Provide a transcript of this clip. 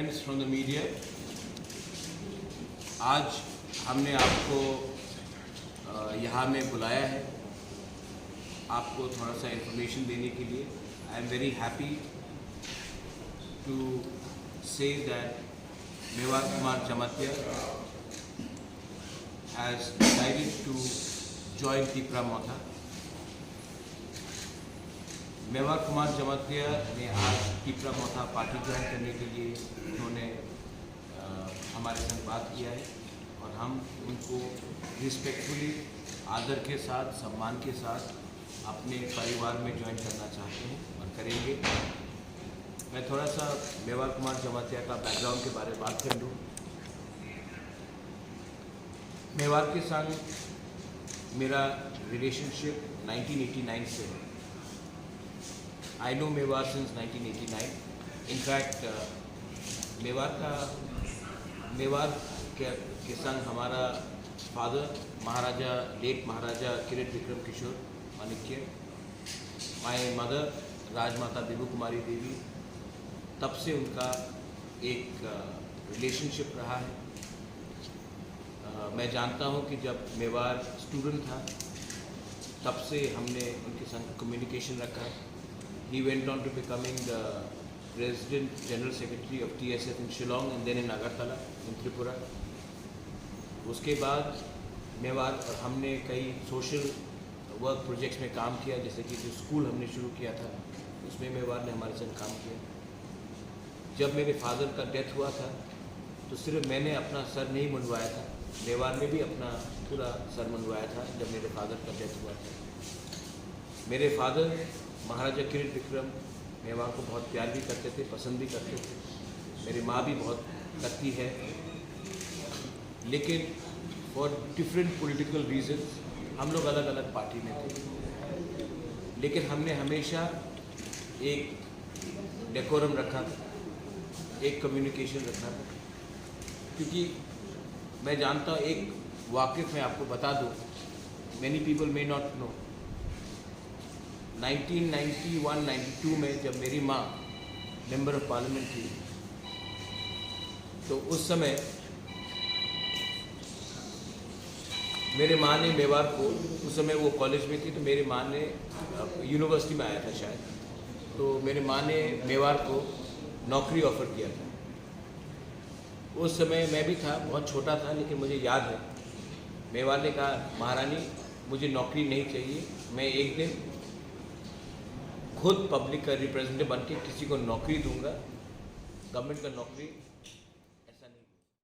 friends from the media, आज हमने आपको यहाँ में बुलाया है आपको थोड़ा सा इन्फॉर्मेशन देने के लिए। I am very happy to say that Mewar Kumar Jamatia has decided to join Tipra Motha. Mewar Kumar Jamatia ने आज तिपरा मोथा पार्टी ज्वाइन करने के लिए उन्होंने हमारे संग बात किया है और हम उनको रिस्पेक्टफुली आदर के साथ सम्मान के साथ अपने परिवार में ज्वाइन करना चाहते हैं और करेंगे। मैं थोड़ा सा मेवार कुमार जमातिया का बैकग्राउंड के बारे में बात कर लूँ। मेवार के संग मेरा रिलेशनशिप 1989 से है। I know Mewar since 1989। In fact Mewar के संग हमारा father late Maharaja Kirit Vikram Kishore Manikya, my mother Rajmata Bibhu Kumari Devi, तब से उनका एक रिलेशनशिप रहा है। मैं जानता हूं कि जब मेवार स्टूडेंट था तब से हमने उनके संग कम्युनिकेशन रखा है। He went on to becoming the president general secretary of TSF in Shillong and then in Agartala in Tripura. उसके बाद मेवार और हमने कई सोशल वर्क प्रोजेक्ट्स में काम किया, जैसे कि जो स्कूल हमने शुरू किया था उसमें मेवार ने हमारे संग काम किया। जब मेरे फादर का डेथ हुआ था तो सिर्फ मैंने अपना सर नहीं मुंडवाया था, मेवार ने भी अपना पूरा सर मुंडवाया था जब मेरे फादर का डेथ हुआ था। मेरे फादर महाराजा किरीट विक्रम मेवार को बहुत प्यार भी करते थे, पसंद भी करते थे। मेरी माँ भी बहुत करती है, लेकिन फॉर डिफरेंट पॉलिटिकल रीजंस हम लोग अलग अलग पार्टी में थे। लेकिन हमने हमेशा एक डेकोरम रखा था, एक कम्युनिकेशन रखा था, क्योंकि मैं जानता हूँ, एक वाक़िफ़ मैं आपको बता दूँ, many people may not know. 1991-92 में जब मेरी माँ मेंबर ऑफ पार्लियामेंट थी तो उस समय मेरे माँ ने मेवार को, उस समय वो कॉलेज में थी तो मेरी माँ ने यूनिवर्सिटी में आया था शायद, तो मेरी माँ ने मेवार को नौकरी ऑफ़र किया था। उस समय मैं भी था, बहुत छोटा था, लेकिन मुझे याद है मेवार ने कहा, महारानी मुझे नौकरी नहीं चाहिए, मैं एक दिन खुद पब्लिक का रिप्रेजेंटेटिव बन के किसी को नौकरी दूंगा, गवर्नमेंट का नौकरी